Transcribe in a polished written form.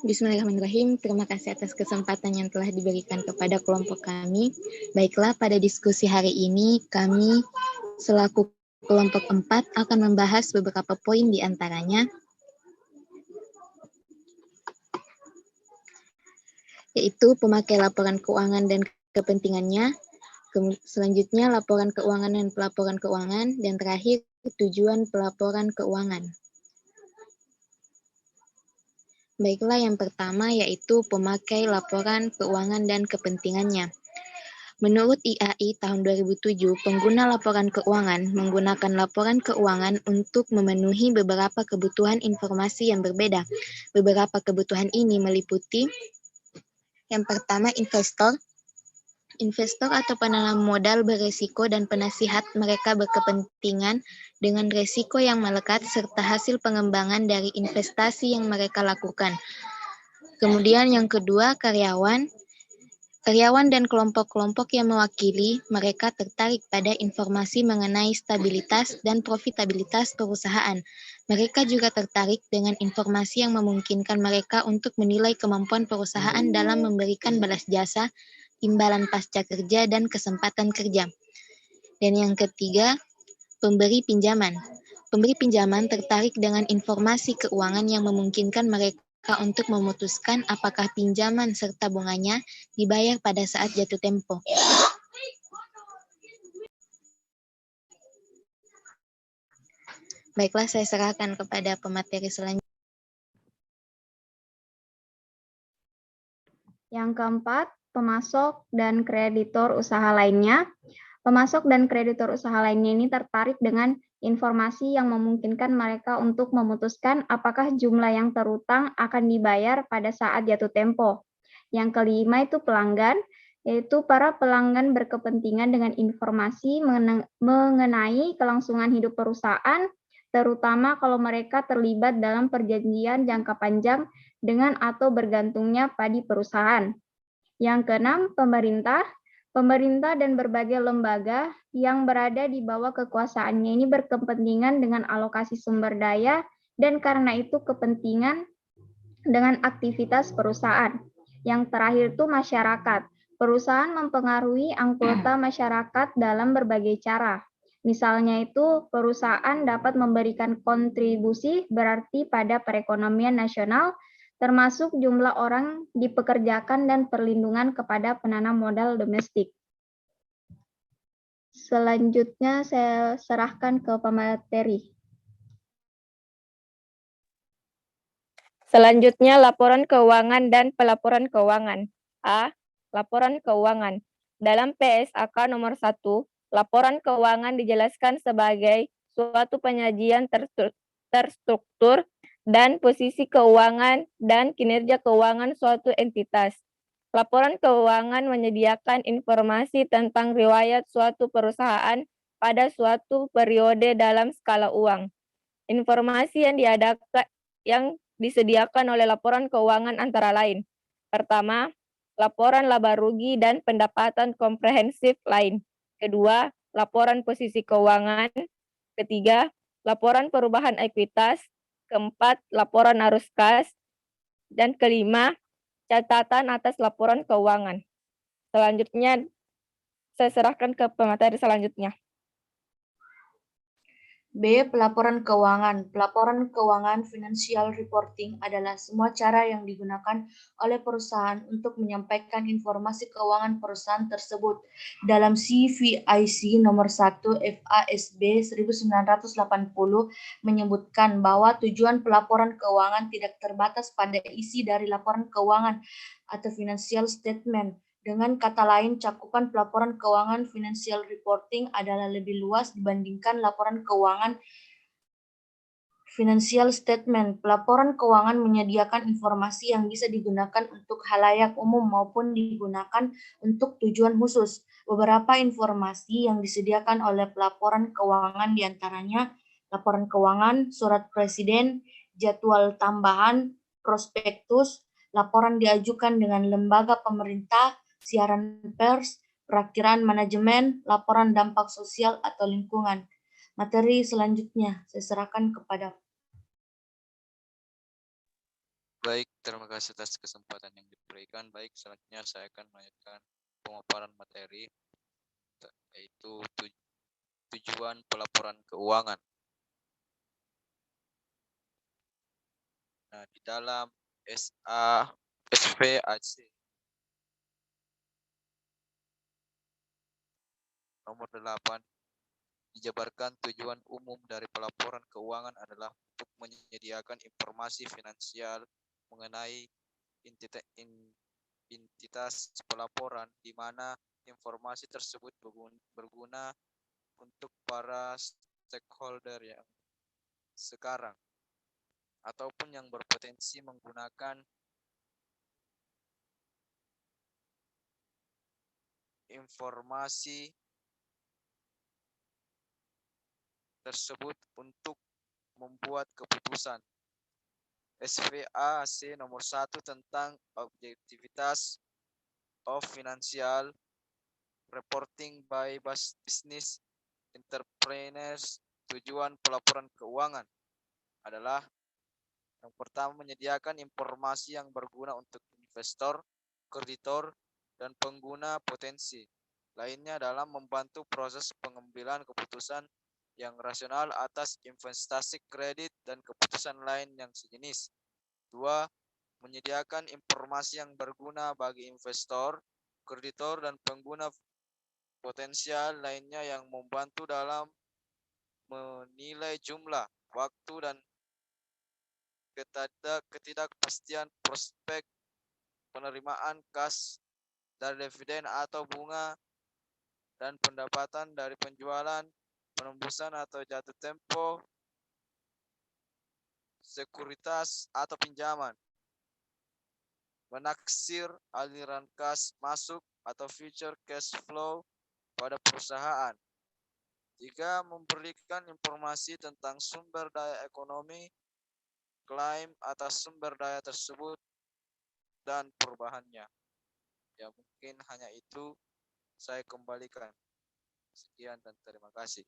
Bismillahirrahmanirrahim. Terima kasih atas kesempatan yang telah diberikan kepada kelompok kami. Baiklah, pada diskusi hari ini kami selaku kelompok 4 akan membahas beberapa poin di antaranya, yaitu pemakai laporan keuangan dan kepentingannya, selanjutnya laporan keuangan dan pelaporan keuangan, dan terakhir tujuan pelaporan keuangan. Baiklah, yang pertama yaitu pemakai laporan keuangan dan kepentingannya. Menurut IAI tahun 2007, pengguna laporan keuangan menggunakan laporan keuangan untuk memenuhi beberapa kebutuhan informasi yang berbeda. Beberapa kebutuhan ini meliputi yang pertama, investor atau penanam modal beresiko dan penasihat mereka berkepentingan dengan resiko yang melekat serta hasil pengembangan dari investasi yang mereka lakukan. Kemudian yang kedua, karyawan dan kelompok-kelompok yang mewakili mereka tertarik pada informasi mengenai stabilitas dan profitabilitas perusahaan. Mereka juga tertarik dengan informasi yang memungkinkan mereka untuk menilai kemampuan perusahaan dalam memberikan balas jasa, imbalan pasca kerja, dan kesempatan kerja. Dan yang ketiga, pemberi pinjaman. Pemberi pinjaman tertarik dengan informasi keuangan yang memungkinkan mereka untuk memutuskan apakah pinjaman serta bunganya dibayar pada saat jatuh tempo. Baiklah, saya serahkan kepada pemateri selanjutnya. Yang keempat, pemasok dan kreditor usaha lainnya. Pemasok dan kreditor usaha lainnya ini tertarik dengan informasi yang memungkinkan mereka untuk memutuskan apakah jumlah yang terutang akan dibayar pada saat jatuh tempo. Yang kelima itu pelanggan, yaitu para pelanggan berkepentingan dengan informasi mengenai kelangsungan hidup perusahaan, terutama kalau mereka terlibat dalam perjanjian jangka panjang dengan atau bergantungnya pada perusahaan. Yang keenam, pemerintah. Pemerintah dan berbagai lembaga yang berada di bawah kekuasaannya ini berkepentingan dengan alokasi sumber daya dan karena itu kepentingan dengan aktivitas perusahaan. Yang terakhir itu masyarakat. Perusahaan mempengaruhi anggota masyarakat dalam berbagai cara. Misalnya itu perusahaan dapat memberikan kontribusi berarti pada perekonomian nasional, termasuk jumlah orang dipekerjakan dan perlindungan kepada penanam modal domestik. Selanjutnya saya serahkan ke pemateri. Selanjutnya laporan keuangan dan pelaporan keuangan. A. Laporan keuangan. Dalam PSAK nomor 1, laporan keuangan dijelaskan sebagai suatu penyajian terstruktur dan posisi keuangan dan kinerja keuangan suatu entitas. Laporan keuangan menyediakan informasi tentang riwayat suatu perusahaan pada suatu periode dalam skala uang. Informasi yang disediakan oleh laporan keuangan antara lain. Pertama, laporan laba rugi dan pendapatan komprehensif lain. Kedua, laporan posisi keuangan. Ketiga, laporan perubahan ekuitas. Keempat, laporan arus kas. Dan kelima, catatan atas laporan keuangan. Selanjutnya, saya serahkan ke pemateri selanjutnya. B. Pelaporan keuangan. Pelaporan keuangan financial reporting adalah semua cara yang digunakan oleh perusahaan untuk menyampaikan informasi keuangan perusahaan tersebut. Dalam CVIC nomor 1 FASB 1980 menyebutkan bahwa tujuan pelaporan keuangan tidak terbatas pada isi dari laporan keuangan atau financial statement. Dengan kata lain, cakupan pelaporan keuangan financial reporting adalah lebih luas dibandingkan laporan keuangan financial statement. Pelaporan keuangan menyediakan informasi yang bisa digunakan untuk halayak umum maupun digunakan untuk tujuan khusus. Beberapa informasi yang disediakan oleh pelaporan keuangan diantaranya laporan keuangan, surat presiden, jadwal tambahan, prospektus, laporan diajukan dengan lembaga pemerintah, siaran pers, perakiraan manajemen, laporan dampak sosial atau lingkungan. Materi selanjutnya saya serahkan kepada Baik, terima kasih atas kesempatan yang diberikan. Baik, selanjutnya saya akan melanjutkan pemaparan materi, yaitu tujuan pelaporan keuangan. Nah, di dalam SVAC nomor 8 dijabarkan tujuan umum dari pelaporan keuangan adalah untuk menyediakan informasi finansial mengenai entitas pelaporan, di mana informasi tersebut berguna untuk para stakeholder yang sekarang ataupun yang berpotensi menggunakan informasi tersebut untuk membuat keputusan. SVAC nomor 1 tentang objektivitas of financial reporting by business entrepreneurs. Tujuan pelaporan keuangan adalah yang pertama, menyediakan informasi yang berguna untuk investor, kreditor, dan pengguna potensi lainnya dalam membantu proses pengambilan keputusan yang rasional atas investasi kredit dan keputusan lain yang sejenis. 2. Menyediakan informasi yang berguna bagi investor, kreditor, dan pengguna potensial lainnya yang membantu dalam menilai jumlah, waktu, dan ketidakpastian prospek penerimaan kas dari dividen atau bunga dan pendapatan dari penjualan, penembusan atau jatuh tempo sekuritas atau pinjaman, menaksir aliran kas masuk atau future cash flow pada perusahaan. 3. Memberikan informasi tentang sumber daya ekonomi, klaim atas sumber daya tersebut, dan perubahannya. Ya, mungkin hanya itu saya kembalikan. Sekian dan terima kasih.